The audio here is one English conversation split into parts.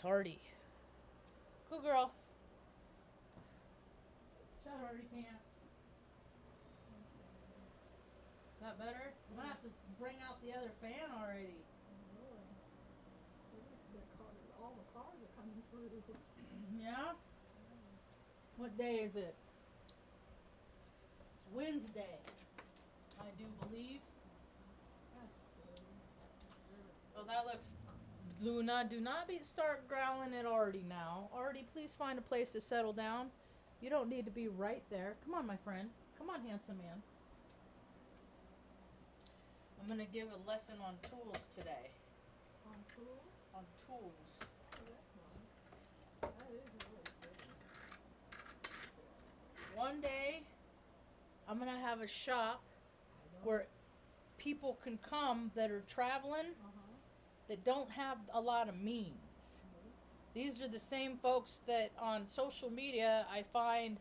Tardy. Good girl. Shut Hardy pants. Is that better? I'm gonna have to bring out the other fan already. All the cars are coming through. Yeah? What day is it? It's Wednesday. I do believe. Oh, that looks. Luna, do not start growling at Artie now. Artie, please find a place to settle down. You don't need to be right there. Come on, my friend. Come on, handsome man. I'm gonna give a lesson on tools today. On tools? On tools. Oh, that's nice. That is really pretty. One day, I'm gonna have a shop where people can come that are traveling that don't have a lot of means. These are the same folks that on social media I find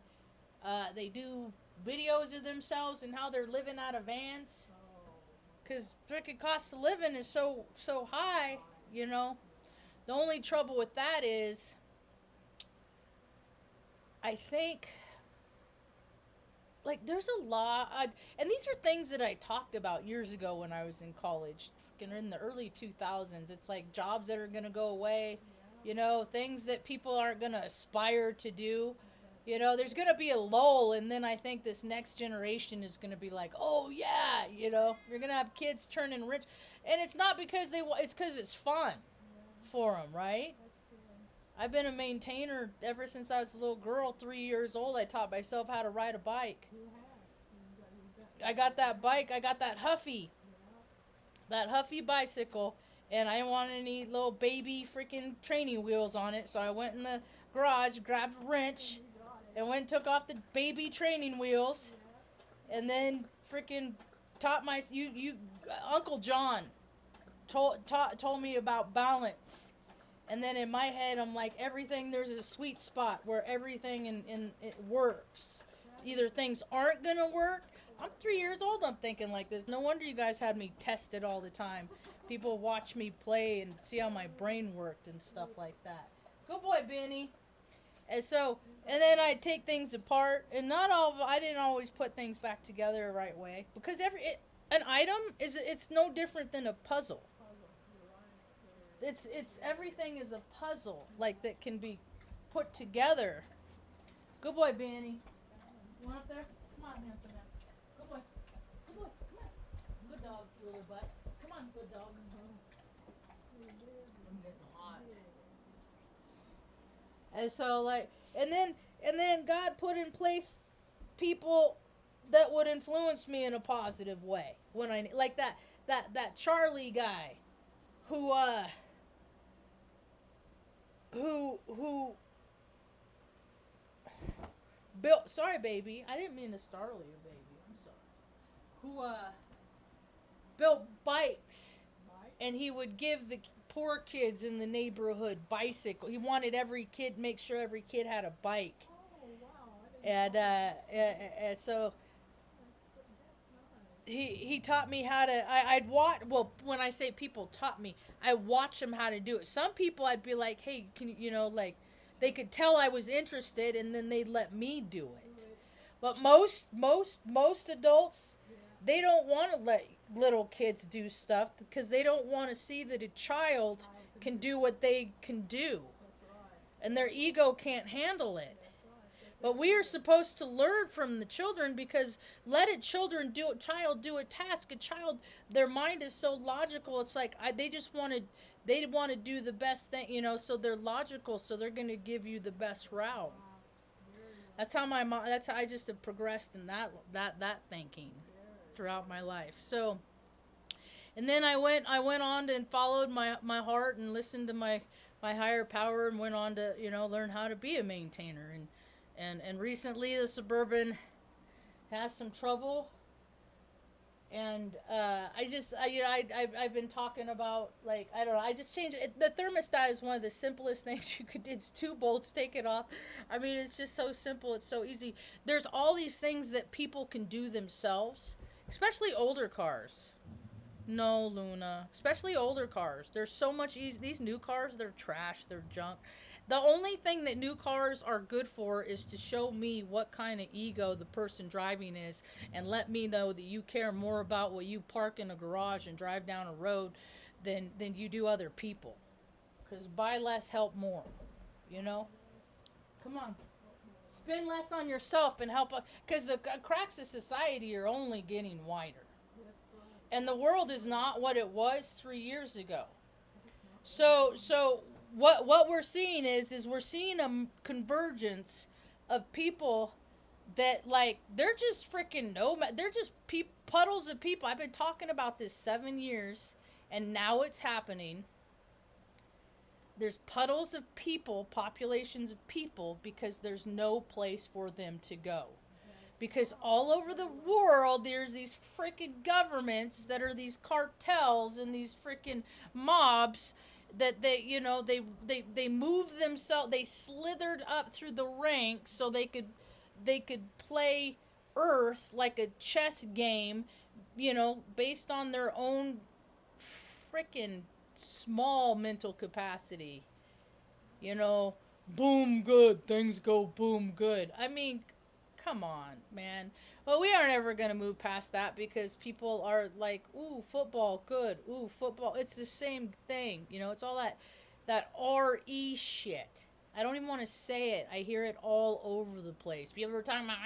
they do videos of themselves and how they're living out of vans. Because freaking cost of living is so high, you know. The only trouble with that is I think like there's a lot and these are things that I talked about years ago when I was in college, freaking in the early 2000s. It's like jobs that are going to go away, you know, things that people aren't going to aspire to do. You know, there's going to be a lull, and then I think this next generation is going to be like, oh, yeah, you know, you're going to have kids turning rich. And it's not because it's because it's fun for them, right? I've been a maintainer ever since I was a little girl, 3 years old. I taught myself how to ride a bike. I got that bike. I got that Huffy bicycle, and I didn't want any little baby freaking training wheels on it, so I went in the garage, grabbed a wrench, and went and took off the baby training wheels, and then freaking taught Uncle John told me about balance. And then in my head, I'm like, everything, there's a sweet spot where everything in it works. Either things aren't going to work. I'm 3 years old, I'm thinking like this. No wonder you guys had me tested all the time. People watch me play and see how my brain worked and stuff like that. Good boy, Benny. And then I'd take things apart, and I didn't always put things back together the right way. Because an item, it's no different than a puzzle. It's everything is a puzzle, like that can be put together. Good boy, Benny. You want up there? Come on, handsome man. Good boy. Good boy. Come on. Good dog, drooler butt. Come on, good dog. I'm getting hot. And so and then God put in place people that would influence me in a positive way when I like that Charlie guy who built, sorry baby, I didn't mean to startle you, baby, I'm sorry, who built bikes, and he would give the poor kids in the neighborhood bicycle. He wanted make sure every kid had a bike. And so he taught me how to. I'd watch. Well, when I say people taught me, I watch them how to do it. Some people I'd be like, hey, can you know, like they could tell I was interested, and then they'd let me do it. But most adults, they don't want to let little kids do stuff because they don't want to see that a child can do what they can do, and their ego can't handle it. But we are supposed to learn from the children, because let a child do a task. A child, their mind is so logical. It's like they want to do the best thing, you know. So they're logical. So they're going to give you the best route. That's how I just have progressed in that thinking throughout my life. So, and then I went on and followed my heart and listened to my higher power, and went on to, you know, learn how to be a maintainer. And recently the Suburban has some trouble, and I've been talking about, like, I don't know, I just changed it. The thermostat is one of the simplest things you could do. It's 2 bolts, take it off. I mean, it's just so simple, it's so easy. There's all these things that people can do themselves, especially older cars. No, Luna. Especially older cars. There's so much easy. These new cars, they're trash. They're junk. The only thing that new cars are good for is to show me what kind of ego the person driving is and let me know that you care more about what you park in a garage and drive down a road than you do other people. Because buy less, help more. You know? Come on. Spend less on yourself and help. Because the cracks of society are only getting wider. And the world is not what it was 3 years ago. So what we're seeing is we're seeing a convergence of people that like they're just freaking nomad. They're just puddles of people. I've been talking about this 7 years, and now it's happening. There's puddles of people, populations of people, because there's no place for them to go. Because all over the world, there's these freaking governments that are these cartels and these freaking mobs that they move themselves, they slithered up through the ranks so they could play Earth like a chess game, based on their own freaking small mental capacity. Boom good, things go boom good. I mean, come on, man. Well, we aren't ever going to move past that because people are like, ooh, football, good. Ooh, football. It's the same thing. It's all that RE shit. I don't even want to say it. I hear it all over the place. People are talking about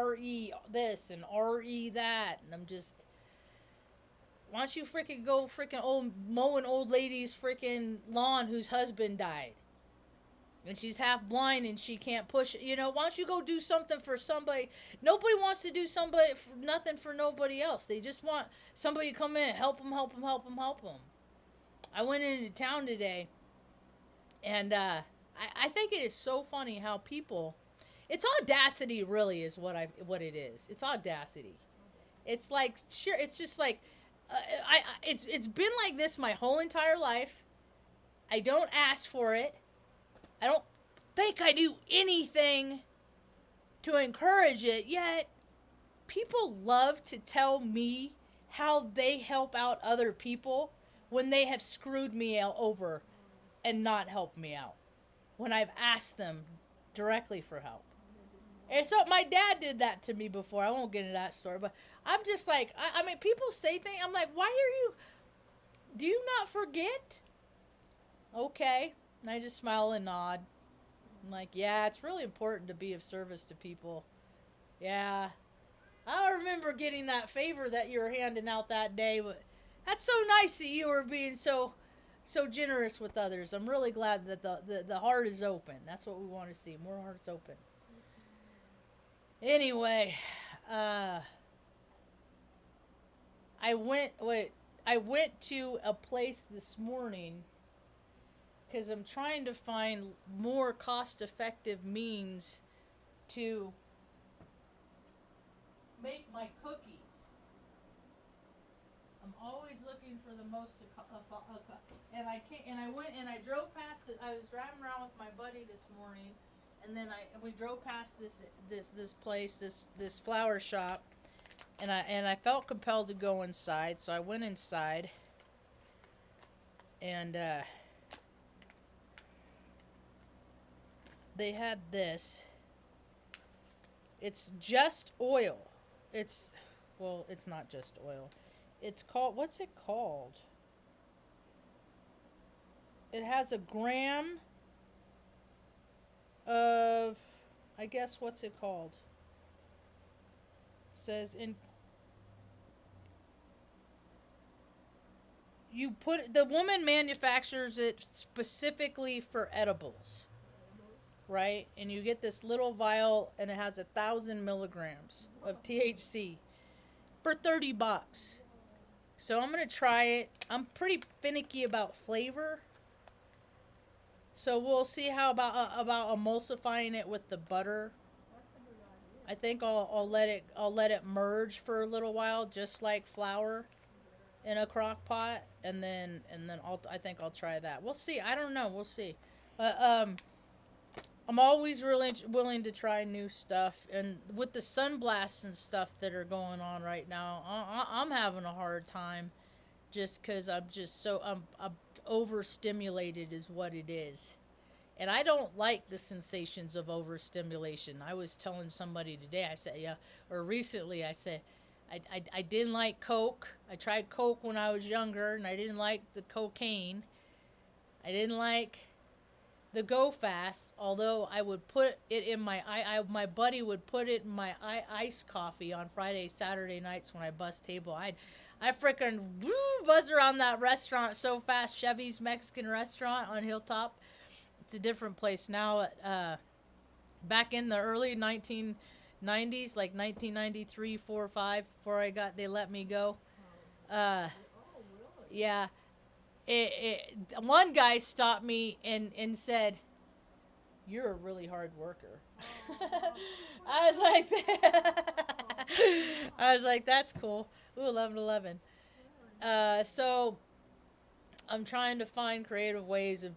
RE this and RE that. And I'm just, why don't you freaking go freaking mowing old lady's freaking lawn whose husband died? And she's half blind and she can't push it. Why don't you go do something for somebody? Nobody wants to do nothing for nobody else. They just want somebody to come in and help them. I went into town today, and I think it is so funny how people, it's audacity really is what it is. It's audacity. It's like, sure, it's just like, it's been like this my whole entire life. I don't ask for it. I don't think I do anything to encourage it, yet people love to tell me how they help out other people when they have screwed me over and not helped me out. When I've asked them directly for help. And so my dad did that to me before. I won't get into that story, but I'm just like, I mean, people say things. I'm like, do you not forget? Okay. And I just smile and nod. I'm like, yeah, it's really important to be of service to people. Yeah. I remember getting that favor that you were handing out that day, but that's so nice that you were being so generous with others. I'm really glad that the heart is open. That's what we want to see. More hearts open. Anyway, I went to a place this morning because I'm trying to find more cost-effective means to make my cookies. I'm always looking for the most, and I can't. And I went and I drove past it. I was driving around with my buddy this morning, and then we drove past this place, this flower shop, and I felt compelled to go inside, so I went inside, and they had this. It's just oil. It's not just oil. It's called, what's it called? It has a gram of, I guess, what's it called? It says the woman manufactures it specifically for edibles. Right? And you get this little vial and it has 1,000 milligrams of THC for $30. So I'm going to try it. I'm pretty finicky about flavor. So we'll see how about emulsifying it with the butter. I think I'll let it merge for a little while, just like flour in a crock pot, and then I think I'll try that. We'll see. I don't know. We'll see. I'm always really willing to try new stuff, and with the sunblasts and stuff that are going on right now, I'm having a hard time. just because I'm just so I'm overstimulated is what it is. And I don't like the sensations of overstimulation. I was telling somebody today, I said, yeah, or recently, I said, I didn't like Coke. I tried Coke when I was younger, and I didn't like the cocaine. I didn't like the Go Fast, although I would put it in my buddy would put it in my iced coffee on Friday, Saturday nights when I bust table. I freaking buzz around that restaurant so fast, Chevy's Mexican restaurant on Hilltop. It's a different place now. Back in the early 1990s, like 1993, 4, 5, before they let me go. Uh, Oh, really? yeah, one guy stopped me and said, "You're a really hard worker." I was like, I was like, "That's cool." Ooh, 11:11. So I'm trying to find creative ways of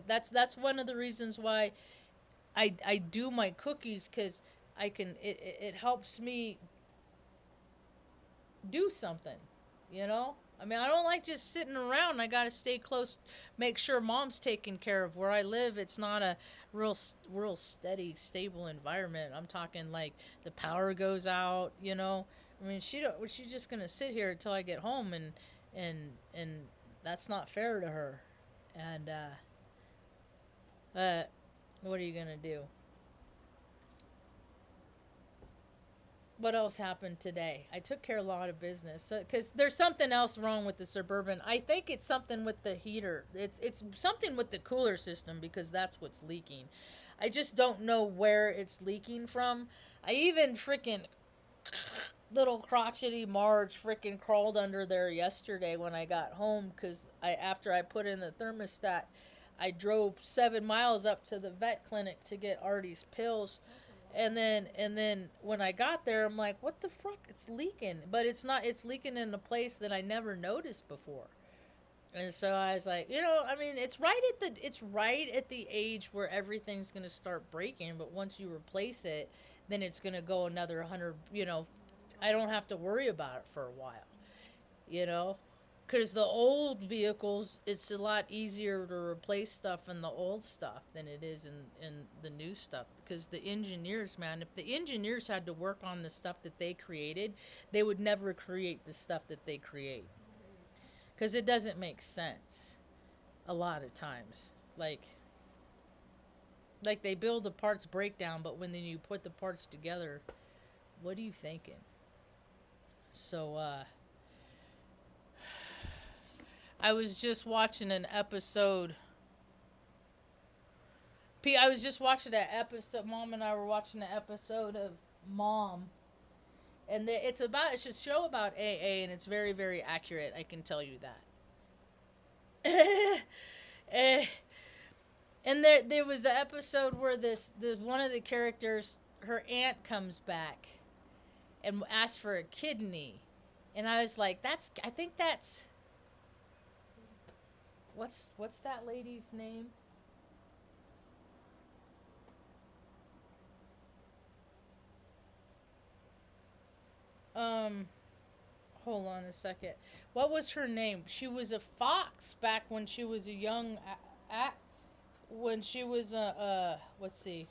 that's one of the reasons why I do my cookies, because I can it helps me do something, you know. I mean, I don't like just sitting around. I got to stay close, make sure mom's taken care of. Where I live, it's not a real steady, stable environment. I'm talking like the power goes out, you know. I mean, she's just gonna sit here until I get home, and that's not fair to her. And what are you gonna do? What else happened today? I took care of a lot of business because there's something else wrong with the Suburban. I think it's something with the heater. It's something with the cooler system, because that's what's leaking. I just don't know where it's leaking from. I even freaking little crotchety Marge freaking crawled under there yesterday when I got home, because after I put in the thermostat, I drove 7 miles up to the vet clinic to get Artie's pills. And then when I got there, I'm like, what the fuck? It's leaking. But it's not. It's leaking in a place that I never noticed before. And so I was like, I mean, it's right at the age where everything's gonna start breaking. But once you replace it, then it's gonna go another 100. I don't have to worry about it for a while. You know, because the old vehicles, it's a lot easier to replace stuff in the old stuff than it is in the new stuff. Because the engineers, man, if the engineers had to work on the stuff that they created, they would never create the stuff that they create. Because it doesn't make sense a lot of times. Like they build the parts breakdown, but when then you put the parts together, what are you thinking? So, I was just watching an episode. I was just watching that episode. Mom and I were watching an episode of Mom, and it's a show about AA, and it's very, very accurate. I can tell you that. And there was an episode where this one of the characters, her aunt comes back, and asks for a kidney, and I was like, I think that's. What's that lady's name? Hold on a second. What was her name? She was a fox back when she was a young when she was let's see.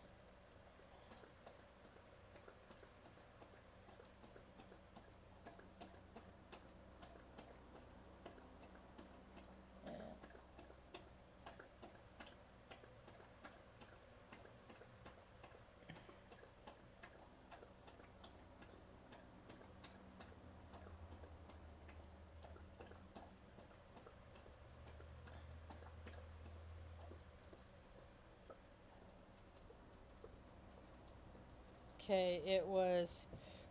Okay, it was.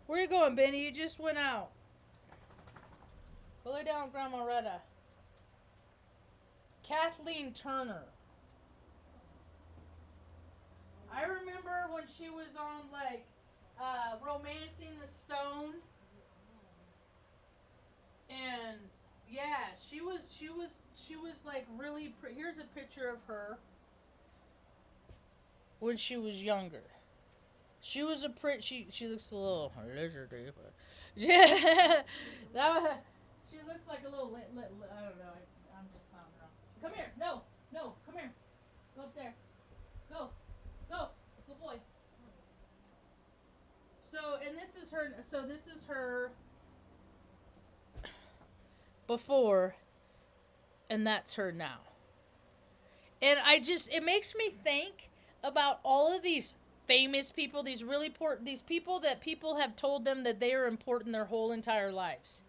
Where you going, Benny? You just went out. Go lay down, Grandma Retta. Kathleen Turner. I remember when she was on Romancing the Stone, and yeah, she was like really. Here's a picture of her when she was younger. She was she looks a little lizardy, but yeah, She looks like a little I don't know. I'm just calming her. Come here. No. No. Come here. Go up there. Go. Go. Good boy. So, and this is her. So this is her before, and that's her now. And it makes me think about all of these famous people, these really important, these people that people have told them that they are important their whole entire lives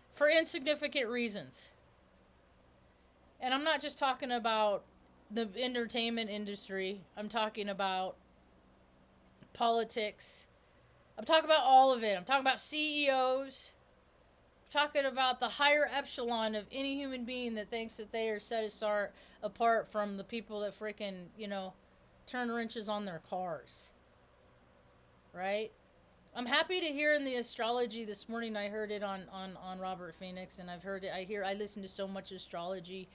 for insignificant reasons. And I'm not just talking about the entertainment industry. I'm talking about politics. I'm talking about all of it. I'm talking about CEOs. I'm talking about the higher echelon of any human being that thinks that they are set apart from the people that freaking, turn wrenches on their cars. Right? I'm happy to hear in the astrology this morning. I heard it on Robert Phoenix, and I've heard it. I listen to so much astrology.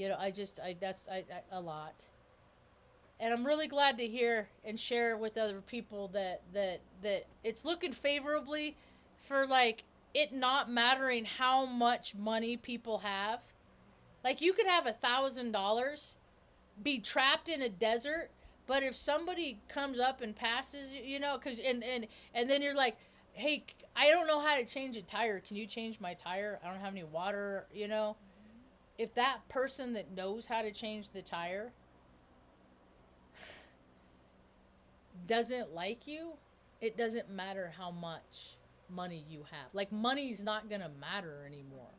A lot. And I'm really glad to hear and share with other people that it's looking favorably for like it not mattering how much money people have. Like you could have $1,000, be trapped in a desert, but if somebody comes up and passes, because and then you're like, hey, I don't know how to change a tire. Can you change my tire? I don't have any water. If that person that knows how to change the tire doesn't like you, it doesn't matter how much money you have. Like money's not gonna matter anymore.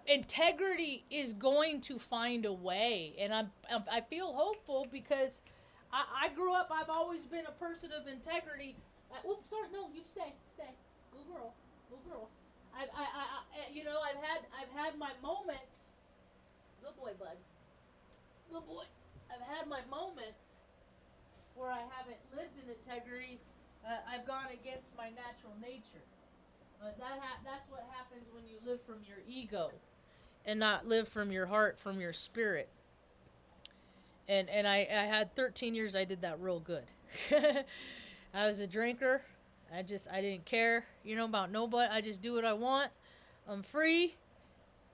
Integrity is going to find a way, and I feel hopeful because I grew up. I've always been a person of integrity. Oops, sorry, no, you stay, good girl. I've had my moments. Good boy, bud. Good boy. I've had my moments where I haven't lived in integrity. I've gone against my natural nature. That's what happens when you live from your ego and not live from your heart, from your spirit. And I had 13 years I did that real good. I was a drinker. I didn't care, about nobody. I just do what I want. I'm free,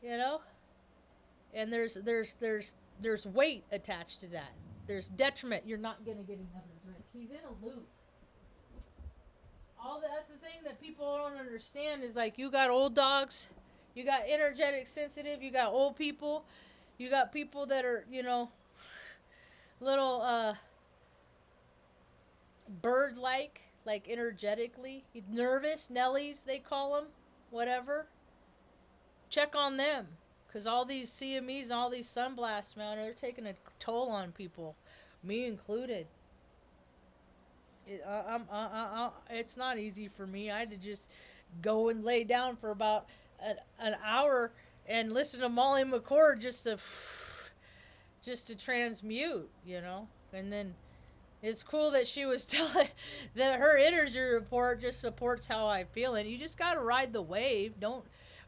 And there's weight attached to that. There's detriment. You're not gonna get another drink. He's in a loop. That's the thing that people don't understand is like you got old dogs, you got energetic sensitive, you got old people, you got people that are, little bird-like, like energetically nervous, Nellies they call them, whatever. Check on them, because all these CMEs and all these sunblasts, man, they're taking a toll on people, me included. It's not easy for me. I had to just go and lay down for about an hour and listen to Molly McCord just to transmute, And then it's cool that she was telling that her energy report just supports how I feel, and you just got to ride the wave.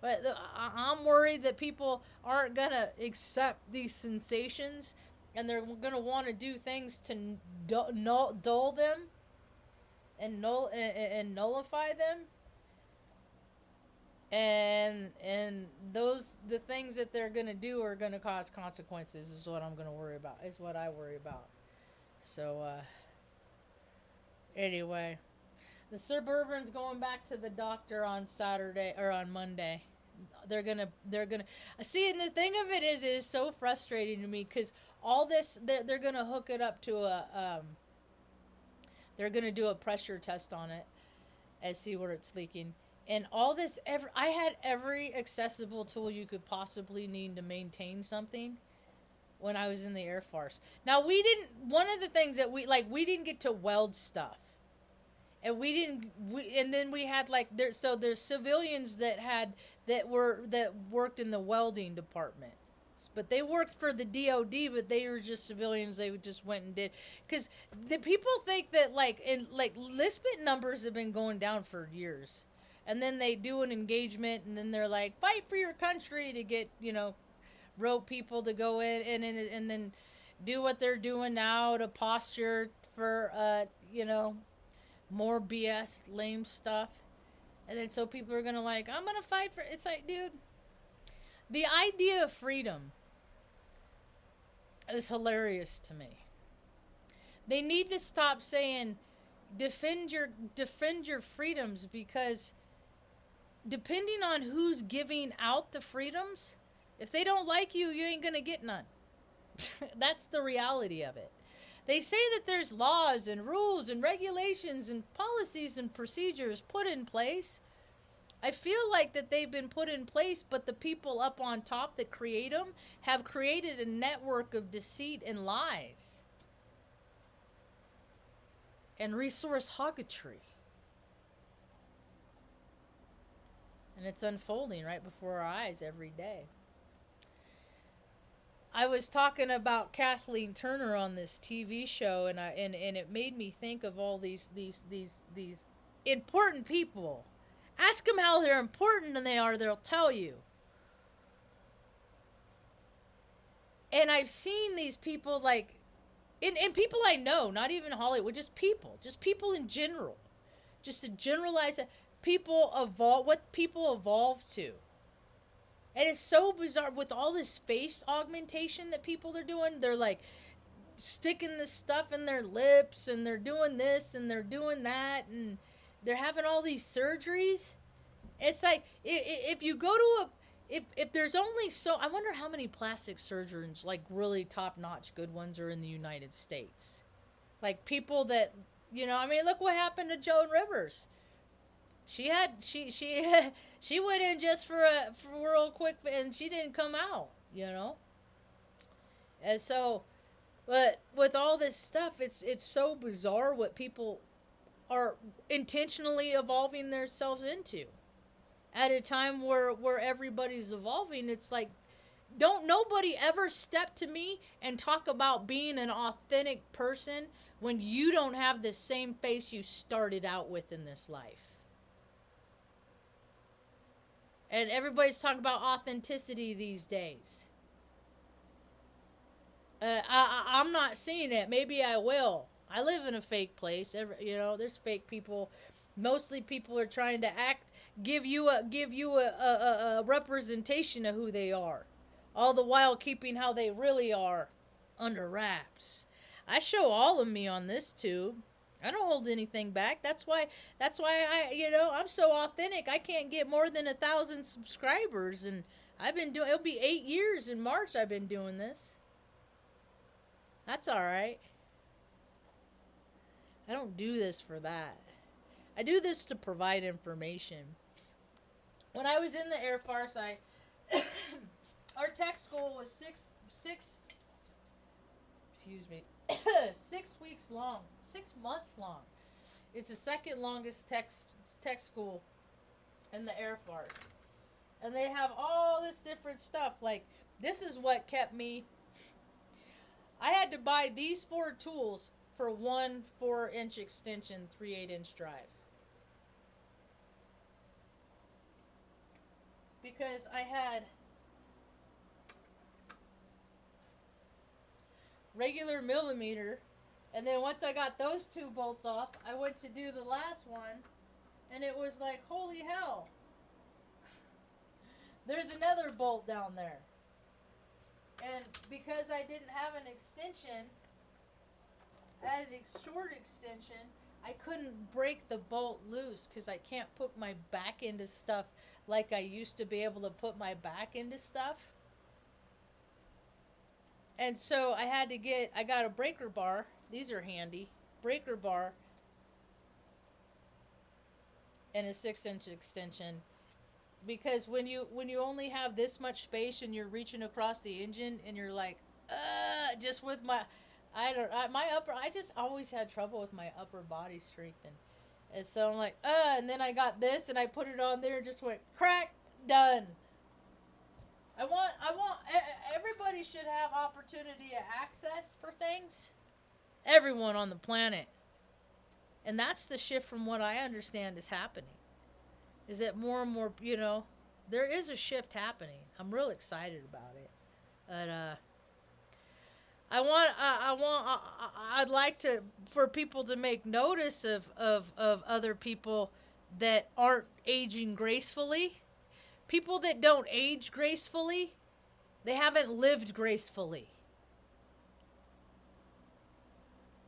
I'm worried that people aren't gonna accept these sensations, and they're gonna want to do things to dull them and nullify them, and the things that they're gonna do are gonna cause consequences. Is what I'm gonna worry about. Is what I worry about. So anyway, the Suburban's going back to the doctor on Saturday or on Monday. They're gonna see, and the thing of it is so frustrating to me because all this they're gonna hook it up to they're gonna do a pressure test on it and see where it's leaking. And all this, I had every accessible tool you could possibly need to maintain something when I was in the Air Force. Now one of the things that we didn't get to weld stuff. And and then we had there's civilians that worked in the welding department. But they worked for the DOD, but they were just civilians. They just went and did, because the people think that Lisbon numbers have been going down for years, and then they do an engagement, and then they're like, fight for your country to get rope people to go in and then do what they're doing now to posture for more BS lame stuff. And then so people are gonna like, I'm gonna fight for. It's like, dude, the idea of freedom is hilarious to me. They need to stop saying defend your freedoms, because depending on who's giving out the freedoms, if they don't like you, you ain't gonna get none. That's the reality of it. They say that there's laws and rules and regulations and policies and procedures put in place. I feel like that they've been put in place, but the people up on top that create them have created a network of deceit and lies and resource hoggetry. And it's unfolding right before our eyes every day. I was talking about Kathleen Turner on this TV show, and it made me think of all these important people. Ask them how they're important and they are, they'll tell you. And I've seen these people like, and people I know, not even Hollywood, just people in general. Just to generalize that, what people evolve to. And it's so bizarre with all this face augmentation that people are doing. They're like sticking this stuff in their lips, and they're doing this and they're doing that, and they're having all these surgeries. It's like, if you go to if there's only I wonder how many plastic surgeons, like really top-notch good ones, are in the United States. Like people that, I mean, look what happened to Joan Rivers. She went in just for real quick, and she didn't come out, And so, but with all this stuff, it's so bizarre what people are intentionally evolving themselves into. At a time where everybody's evolving, it's like, don't nobody ever step to me and talk about being an authentic person when you don't have the same face you started out with in this life. And everybody's talking about authenticity these days. I'm not seeing it. Maybe I will. I live in a fake place. There's fake people. Mostly people are trying to give you a representation of who they are, all the while keeping how they really are under wraps. I show all of me on this tube. I don't hold anything back. That's why I'm so authentic. I can't get more than 1,000 subscribers, and I've been doing. It'll be 8 years in March. I've been doing this. That's all right. I don't do this for that. I do this to provide information. When I was in the Air Force, our tech school was six. Excuse me. 6 weeks long. 6 months long. It's the second longest tech school in the Air Force. And they have all this different stuff. Like, this is what kept me. I had to buy these 4 tools for one 4-inch extension, 3 8-inch drive. Because I had regular millimeter. And then once I got those 2 bolts off, I went to do the last one, and it was like, holy hell. There's another bolt down there. And because I didn't have an extension, I had a short extension, I couldn't break the bolt loose because I can't put my back into stuff like I used to be able to put my back into stuff. And so I got a breaker bar. These are handy. Breaker bar and a 6-inch extension. Because when you only have this much space and you're reaching across the engine and you're like, just with I just always had trouble with my upper body strength, and so I'm like, and then I got this and I put it on there and just went crack, done. I want everybody should have opportunity of access for things. Everyone on the planet. And that's the shift from what I understand is happening. Is that more and more, there is a shift happening. I'm real excited about it. But I'd like for people to make notice of other people that aren't aging gracefully. People that don't age gracefully, they haven't lived gracefully.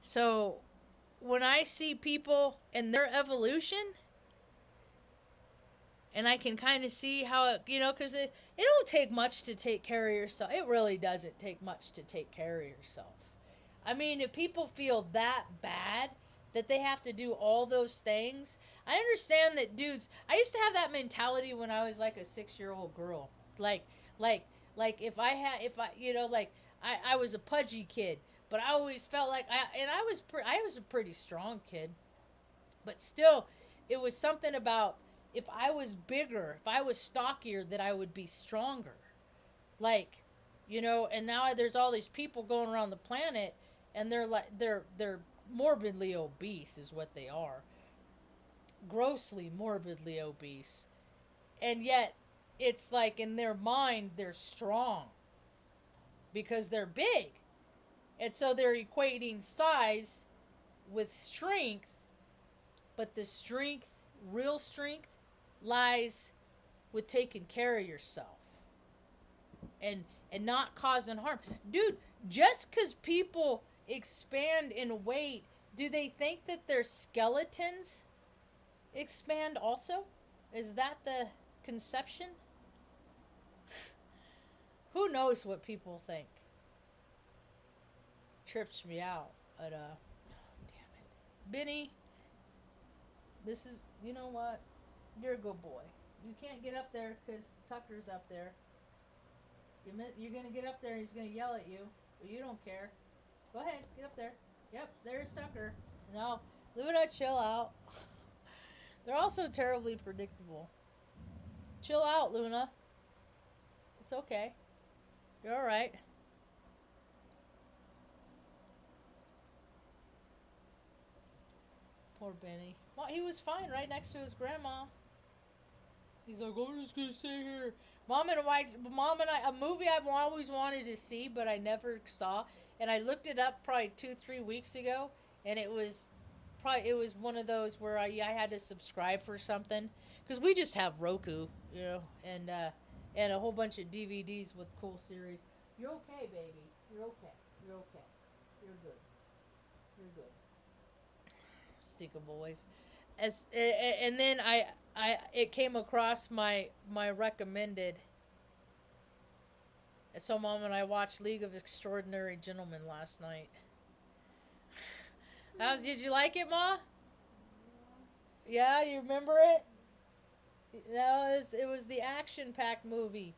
So when I see people and their evolution, and I can kind of see how it, because it don't take much to take care of yourself. It really doesn't take much to take care of yourself. I mean, if people feel that bad that they have to do all those things, I understand that dudes. I used to have that mentality when I was like a 6-year-old girl. Like, like, if I was a pudgy kid, but I always felt like I was a pretty strong kid, but still, it was something about if I was bigger, if I was stockier, that I would be stronger. Like, and now there's all these people going around the planet, and they're morbidly obese, is what they are. Grossly morbidly obese, and yet it's like in their mind they're strong because they're big, and so they're equating size with strength, but the strength, real strength, lies with taking care of yourself and not causing harm. Dude, just because people expand in weight, do they think that their skeletons expand also? Is that the conception? Who knows what people think? Trips me out. But damn it, Benny. This is, you know what? You're a good boy. You can't get up there because Tucker's up there. You're going to get up there and he's going to yell at you, but you don't care. Go ahead, get up there. Yep, there's Tucker. No, Luna, chill out. They're also terribly predictable. Chill out, Luna. It's okay. You're alright. Poor Benny. Well, he was fine right next to his grandma. He's like, I'm just gonna stay here. Mom and I, a movie I've always wanted to see, but I never saw, and I looked it up probably 2-3 weeks ago, and it was one of those where I had to subscribe for something, because we just have Roku, and a whole bunch of DVDs with cool series. You're okay, baby. You're okay. You're okay. You're good. You're good. Stinker boys. And then it came across my recommended. So Mom and I watched League of Extraordinary Gentlemen last night. Did you like it, Ma? Yeah, you remember it? No, it was the action-packed movie.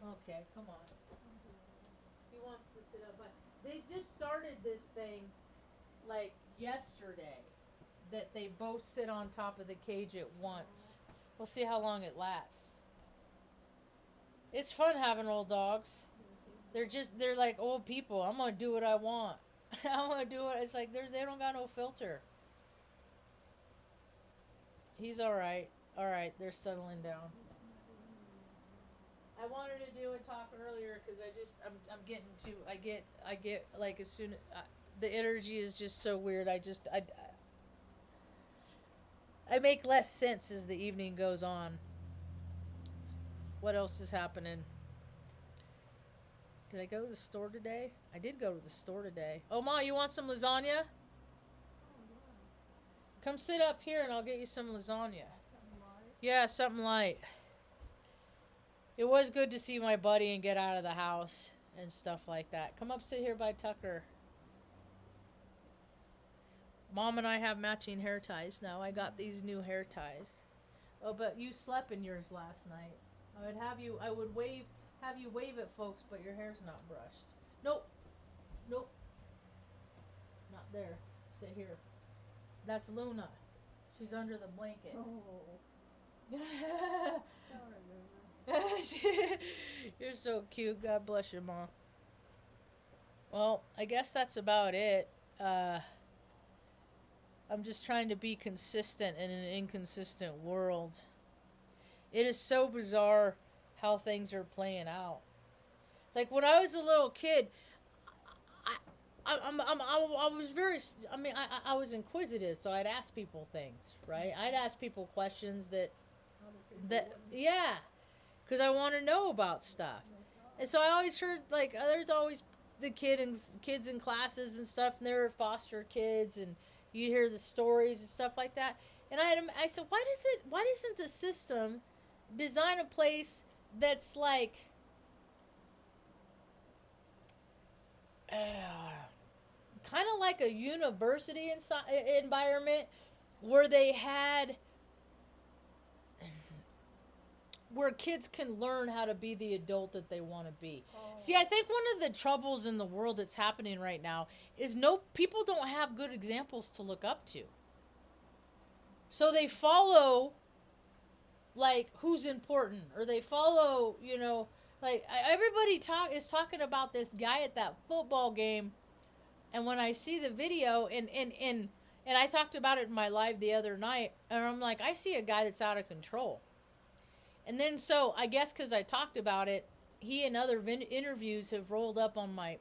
Okay, come on. He wants to sit up, but they just started this thing like yesterday, that they both sit on top of the cage at once. We'll see how long it lasts. It's fun having old dogs. They're like old people. I'm gonna do what I want. I'm gonna do it. It's like they don't got no filter. He's alright. Alright, they're settling down. I wanted to do a talk earlier because I'm getting to, I get like as soon the energy is just so weird. I make less sense as the evening goes on. What else is happening? Did I go to the store today? I did go to the store today. Oh, Ma, you want some lasagna? Come sit up here and I'll get you some lasagna. Yeah, something light. It was good to see my buddy and get out of the house and stuff like that. Come up, sit here by Tucker. Mom and I have matching hair ties now. I got these new hair ties. Oh, but you slept in yours last night. I would have you wave at folks, but your hair's not brushed. Nope. Not there. Sit here. That's Luna. She's under the blanket. Oh. Sorry, you're so cute. God bless you, Mom. Well, I guess that's about it. I'm just trying to be consistent in an inconsistent world. It is so bizarre how things are playing out. It's like when I was a little kid, I was very. I mean, I was inquisitive, so I'd ask people things, right? I'd ask people questions Other people that wouldn't. yeah, because I want to know about stuff. That's not. And so I always heard like there's always the kids in classes and stuff, and they're foster kids, and you hear the stories and stuff like that. And I said, why doesn't the system design a place that's like kind of like a university environment where they had where kids can learn how to be the adult that they want to be. Oh. See, I think one of the troubles in the world that's happening right now is no people don't have good examples to look up to. So they follow like who's important, or they follow, like everybody is talking about this guy at that football game, and when I see the video and I talked about it in my live the other night, and I'm like, I see a guy that's out of control. And then, so I guess because I talked about it, he and other interviews have rolled up on my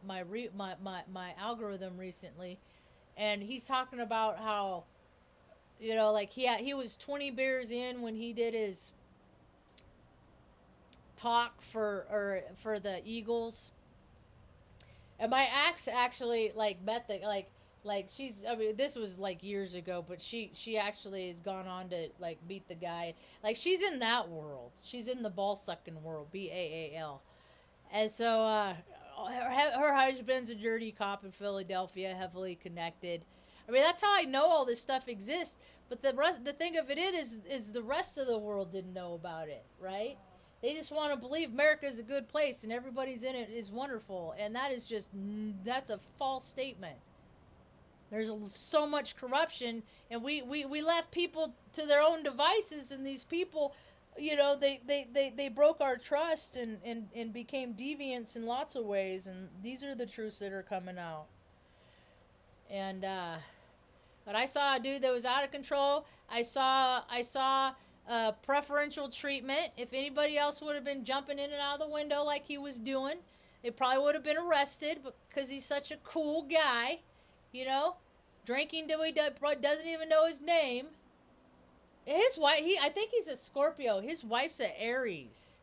algorithm recently, and he's talking about how, like he was 20 beers in when he did his talk for the Eagles, and my ex actually like met the she's, I mean, this was like years ago, but she actually has gone on to like beat the guy. Like she's in that world. She's in the ball sucking world, BAAL. And so her husband's a dirty cop in Philadelphia, heavily connected. I mean, that's how I know all this stuff exists. But the thing of it is the rest of the world didn't know about it, right? They just want to believe America is a good place and everybody's in it is wonderful, and that's a false statement. There's so much corruption, and we left people to their own devices, and these people, they broke our trust and became deviants in lots of ways, and these are the truths that are coming out. And but I saw a dude that was out of control. I saw preferential treatment. If anybody else would have been jumping in and out of the window like he was doing, they probably would have been arrested because he's such a cool guy. Drinking till he doesn't even know his name. His wife, I think he's a Scorpio. His wife's an Aries.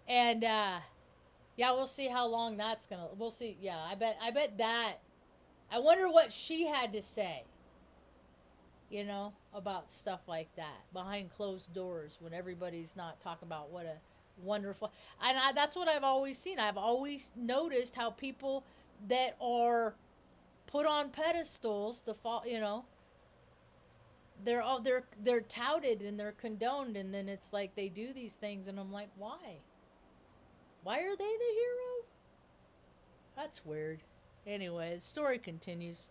And yeah, we'll see how long that's gonna. We'll see. Yeah, I bet that. I wonder what she had to say. About stuff like that behind closed doors when everybody's not talking about what a wonderful. And that's what I've always seen. I've always noticed how people that are put on pedestals, they're touted and they're condoned, and then it's like they do these things, and I'm like, why are they the hero? That's weird. Anyway, the story continues.